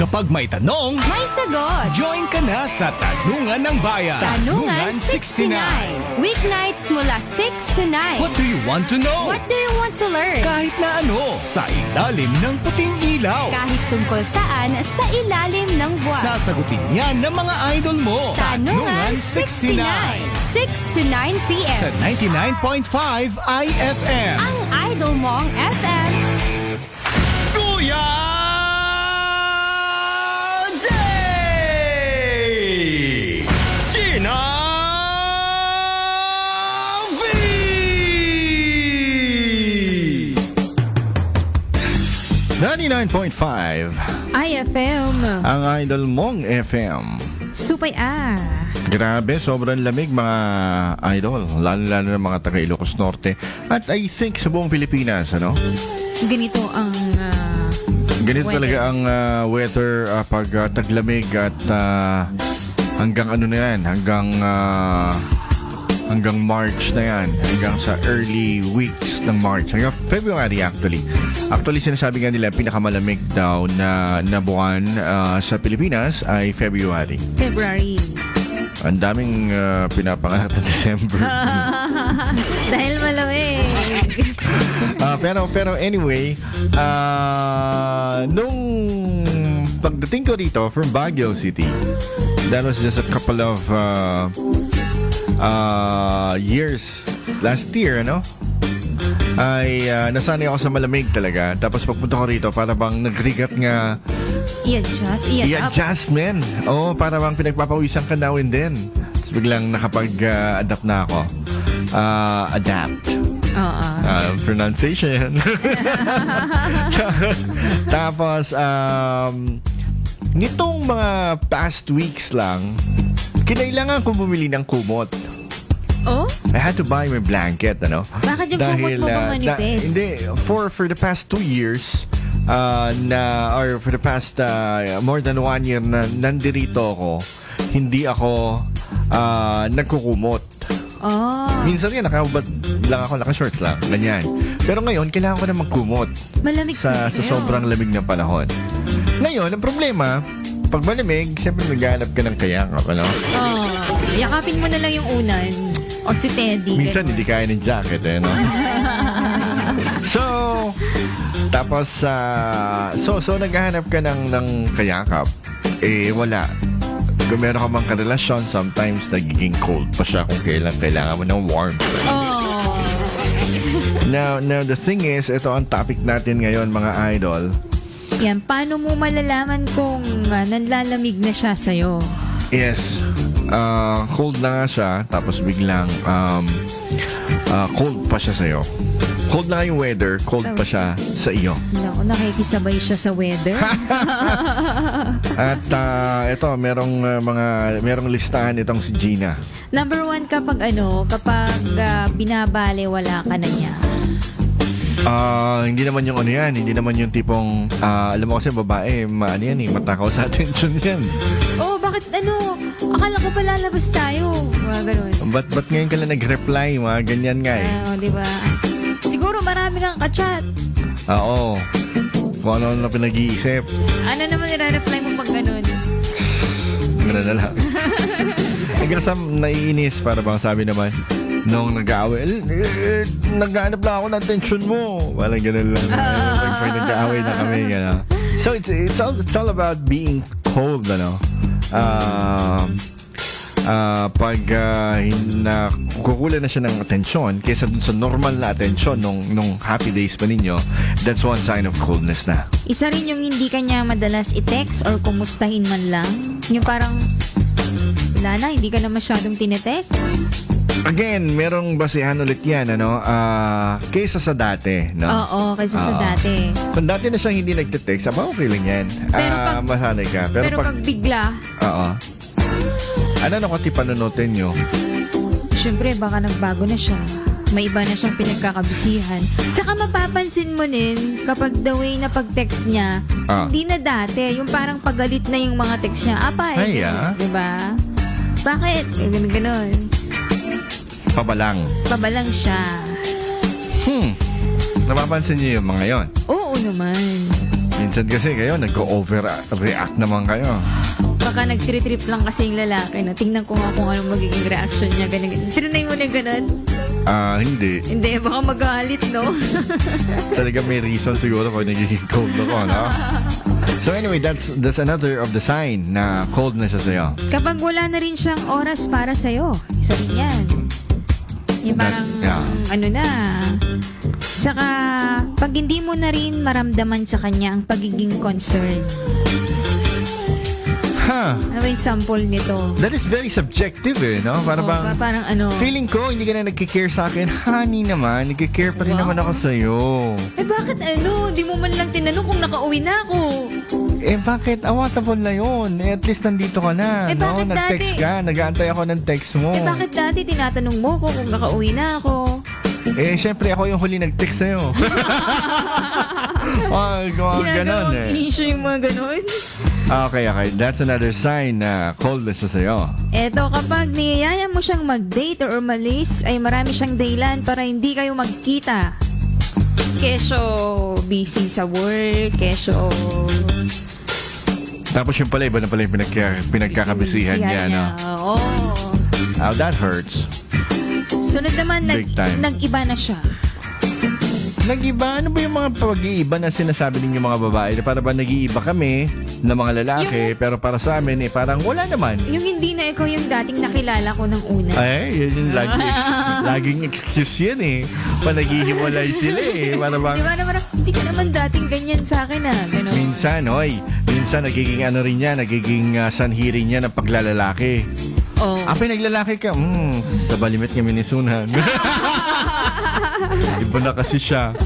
Kapag may tanong, May sagot! join ka na sa Tanungan ng Bayan. Tanungan 69. Weeknights mula 6 to 9. What do you want to know? What do you want to learn? Kahit na ano, sa ilalim ng puting ilaw. Kahit tungkol saan, sa ilalim ng buwan. Sasagutin yan ng mga idol mo. Tanungan 69. 6 to 9 p.m. Sa 99.5 IFM. Ang idol mong FM. Kuya Jay! Gina V! 99.5 IFM. ang idol mong FM. Supay Grabe, sobrang lamig mga idol, lalo-lalo ng mga taga Ilocos Norte at I think sa buong Pilipinas, ano? Ganito ang Ganito weather. talaga ang weather pag taglamig at hanggang ano na yan, hanggang March na yan, hanggang sa early weeks ng March, hanggang February actually. Actually, sinasabi nga nila pinakamalamig daw na buwan sa Pilipinas ay February. February. Ang daming pinapangarap na December. Dahil malamig. Pero anyway, nung pagdating ko rito from Baguio City, that was just a couple of years last year, ano? Ay nasanay ako sa malamig talaga. Tapos pagpunta ko rito, para bang nagrigat nga i-adjust, man. Oo, para bang pinagpapawisan ka now and then. Tapos biglang nakapag-adapt na ako. Adapt. Oo. Pronunciation. Tapos, nitong mga past weeks lang, kinailangan ko bumili ng kumot. Oh? I had to buy my blanket, ano? Bakit yung kumot mo bang manipis? Hindi, for the past 2 years, or for the past more than 1 year na nandirito ako, hindi ako nagkukumot. Oh. Minsan nga, nakahubad lang ako, naka-shorts lang, ganyan. Pero ngayon, kailangan ko na magkumot Malamig sa kayo. sobrang lamig ng panahon. Ngayon, ang problema, pag malamig, siyempre naghanap ka ng kayakap, ano? Oh. Yakapin mo na lang yung unan. O si Teddy. Minsan, ganun. hindi kaya ng jacket, eh, no? So, tapos, so naghahanap ka ng kayakap. Eh, wala. Kung meron ka mang karelasyon, sometimes nagiging cold pa siya kung kailangan mo ng warmth. Oh. Now, the thing is, ito ang topic natin ngayon, mga idol. Yan, paano mo malalaman kung nanlalamig na siya sa'yo? Yes, cold na nga siya, tapos biglang cold pa siya sa'yo. Cold na nga yung weather, cold pa siya sa iyo. Naku, nakikisabay siya sa weather. At ito, merong listahan itong si Gina. Number 1, kapag binabale, wala ka na niya. Hindi naman yung ano yan, hindi naman yung tipong, alam mo kasi babae, matakaw sa attention yan. Oh, bakit akala ko pa lalabas tayo. Mga ganun. Ba't ngayon ka lang nag-reply, mga ganyan nga eh. Di ba? Siguro marami kang kachat. Oo. Kung ano na pinag-iisip. Ano naman i-reply mo pag ganun? Gano'n na lang. Hanggang sa naiinis, para bang sabi naman, nung nag-aaway, nag-aanap lang ako ng attention mo. Walang gano'n lang. Pag nag-aaway na kami, gano'n. So, it's all about being cold, ano? Pag kukulan na siya ng atensyon kaysa dun sa normal na atensyon nung happy days pa ninyo, that's one sign of coldness na. Isa rin yung hindi kanya madalas i-text or kumustahin man lang. Yung parang, wala na, hindi ka na masyadong tinetext. Again, merong basehan ulit yan, ano? Kaysa sa dati, no? Oo, kaysa sa dati. Kung dati na siyang hindi nagte-text, okay lang yan. Pero masanay ka. Pero pag bigla, Oo. Ano kung panunutin nyo? syempre baka nagbago na siya. May iba na siyang pinagkakabisihan. Tsaka mapapansin mo din, kapag the way na pag-text niya, hindi na dati. Yung parang pagalit na yung mga text niya. Diba? Bakit? Ganun. Pabalang. Pabalang siya. Napapansin niyo yung mga yon? Oo naman. Minsan kasi kayo, nag-overreact naman kayo. Baka nag-trip lang kasi yung lalaki na tingnan ko nga kung anong magiging reaction niya. Ganun. Tinanay mo na ganun? Hindi. Hindi, baka magalit, no? Talaga may reason siguro kung nagiging cold ako, no? So anyway, that's another of the sign na cold na siya sa'yo. Kapag wala na rin siyang oras para sa'yo, isa rin yan. Yung parang, ano na. Saka, pag hindi mo na rin maramdaman sa kanya ang pagiging concerned. Ano ba yung sample nito? That is very subjective no? Para bang, parang ano. feeling ko, hindi ka na nagkikare sa akin. Honey naman, nagkikare pa rin naman ako sa'yo. Bakit di mo man lang tinanong kung nakauwi na ako? Bakit? Awatable na yun. At least nandito ka na. Bakit nag-text dati? ka. Nag-aantay ako ng text mo. Bakit dati tinatanong mo ko kung nakauwi na ako? Syempre ako yung huli nag-text sa'yo. Ganon Issue yung mga ganon. Okay. That's another sign na cold na siya sa'yo. Eto, kapag niyayaya mo siyang mag-date or umalis, ay marami siyang dahilan para hindi kayo magkita. Keso busy sa work, keso Tapos yung pala, iba na pala yung pinagkakabisihan niya, no? Oo. That hurts. Sunod naman, Big time. nag-iba na siya. Nag-iba? Ano ba yung mga pag-iiba na sinasabi ninyo mga babae? Para ba nag-iiba kami na mga lalaki, pero para sa amin, parang wala naman. Yung hindi na ikaw yung dating nakilala ko ng una. Yun yung laging excuse yan Pa naghihiwalay sila Para bang, Di ba naman, hindi ka naman dating ganyan sa akin Ganun. minsan nagiging ano rin yan, nagiging sanhi rin yan ng paglalalaki. Oh. Naglalaki ka, sa balimit niya minisunan. Iba na kasi siya.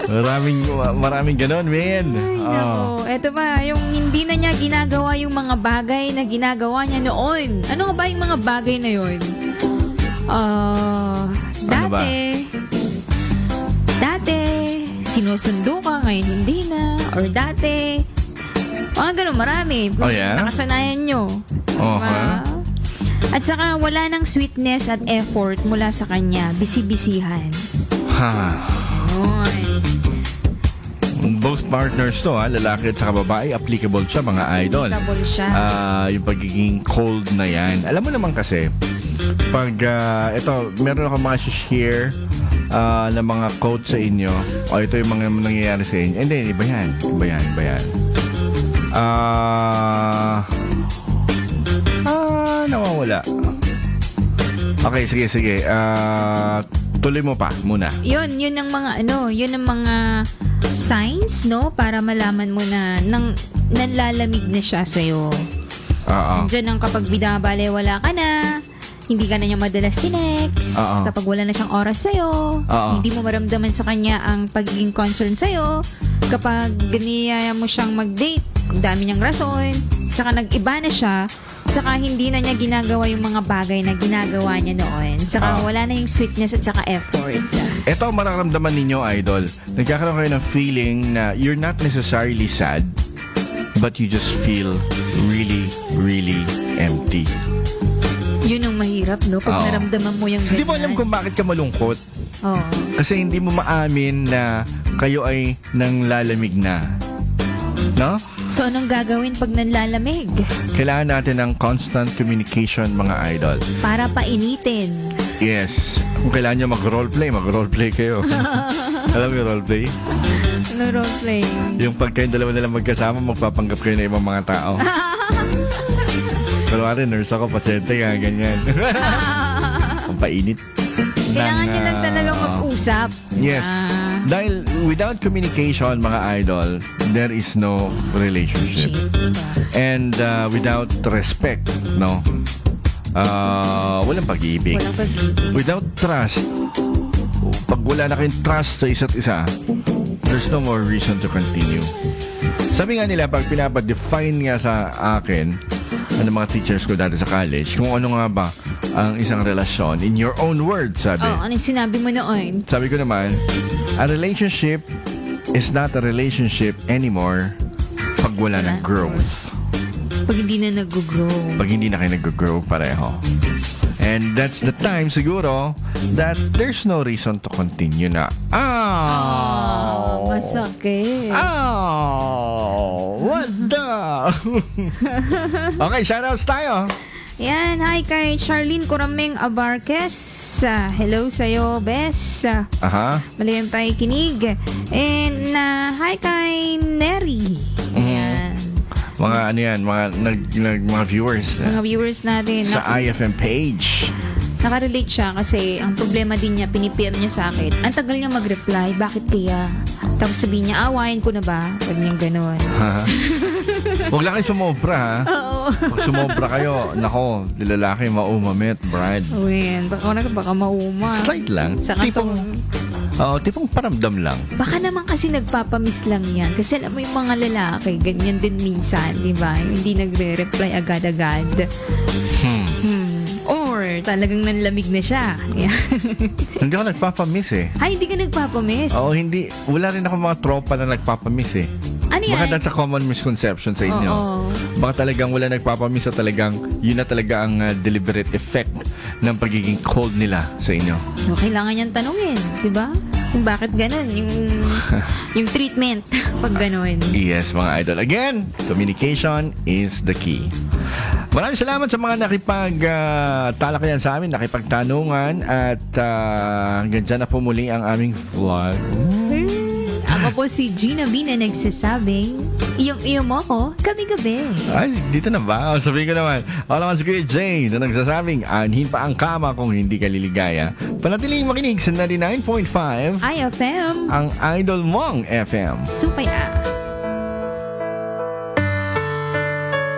Maraming ganon, man. Nako. Eto ba, yung hindi na niya ginagawa yung mga bagay na ginagawa niya noon. Ano nga ba yung mga bagay na yun? Dati, sinusundo ka, ngayon hindi na. Or dati, mga ganon, marami. Nakasanayan nyo. Diba? At saka, wala nang sweetness at effort mula sa kanya. Bisi-bisihan. Both partners to, lalaki at saka babae, applicable siya, mga idol. Applicable siya. Yung pagiging cold na yan. Alam mo naman kasi, pag, meron ako mga share na mga quote sa inyo, ito yung mga nangyayari sa inyo. Hindi, iba yan. Nawawala. Okay, sige. Tuloy mo pa muna. Yun ang mga signs, no? Para malaman mo na nanlalamig na siya sa'yo. Diyan ang kapag binabalewala ka na, hindi ka na niya madalas tinext, kapag wala na siyang oras sa'yo, hindi mo maramdaman sa kanya ang pagiging concern sa'yo, kapag ganiyaya mo siyang mag-date, ang dami niyang rason, saka nag-iba na siya, saka hindi na niya ginagawa yung mga bagay na ginagawa niya noon. Saka wala na yung sweetness at saka effort. Ito, mararamdaman ninyo, idol. Nagkakaroon kayo ng feeling na you're not necessarily sad, but you just feel really, really empty. Yun ang mahirap, no? Pag naramdaman mo yung ganyan. Hindi mo alam kung bakit ka malungkot. Kasi hindi mo maamin na kayo ay nanglalamig na. No? So, anong gagawin pag nanlalamig? Kailangan natin ng constant communication, mga idol. Para painitin. Yes. Kung kailangan nyo mag-roleplay kayo. Alam mo yung roleplay? Ano roleplay? Yung pag kayong dalawa na lang magkasama, magpapanggap kayo ng ibang mga tao. Pero nurse ako, pasyente nga, ganyan. Ang painit. Kailangan nyo lang talagang mag-usap. Yes. Dahil without communication, mga idol, there is no relationship. And without respect, no? Walang pag-ibig. Without trust, pag wala na kayong trust sa isa't isa, there's no more reason to continue. Sabi nga nila, pag pinapa-define nga sa akin, ng mga teachers ko dati sa college, kung ano nga ba ang isang relasyon, in your own words, sabi. Anong sinabi mo noon? Sabi ko naman, a relationship is not a relationship anymore pag wala ng growth. Pag hindi na nag-grow. Pag hindi na kayo nag-grow pareho. And that's the time siguro that there's no reason to continue na. Masakit. What the? Okay, shoutouts tayo. Yan, hi kay Charlene Corameng Abarquez. Hello sa'yo, Bes. Aha. Malayang pakikinig. And hi kay Neri. Yan. Mga ano yan, mga viewers Mga viewers natin. sa IFM page. Nakarelate siya kasi ang problema din niya, pinipm niya sa akin. Ang tagal niya mag-reply, bakit kaya? Tapos sabihin niya, awayin ko na ba? Huwag niyang ganun. Huwag lang kayo sumobra, ha? Oo. Pag sumobra kayo, nako, lalaki maumamit, Brad. Uwin, baka mauma. Slight lang. Saka Tipong paramdam lang. baka naman kasi nagpapamiss lang yan. Kasi alam mo yung mga lalaki, ganyan din minsan, di ba? Hindi nagre-reply agad-agad. Or talagang nanlamig na siya. Hindi ako nagpapamiss eh. Ay, hindi ka nagpapamiss? Oo, hindi. Wala rin ako mga tropa na nagpapamiss eh. Ano yan? Baka that's a common misconception sa inyo. Oo. Baka talagang wala nagpapamiss at talagang yun na talaga ang deliberate effect ng pagiging cold nila sa inyo. So, kailangan niyang tanungin, di ba? Kung bakit ganun, yung treatment pag ganun. Yes, mga idol. Again, communication is the key. Maraming salamat sa mga nakipag-talakayan sa amin, nakipagtanungan at hanggang dyan na po muli ang aming vlog. Ako po si Gina B na nagsasabing, iyong mo ko, gabi-gabi. Ay, dito na ba? Sabihin ko naman, ako naman si Kuya Jay na nagsasabing, anhin pa ang kama kung hindi ka liligaya. Panatiling makinig sa 99.5 IFM. ang Idol Mong FM. Supaya.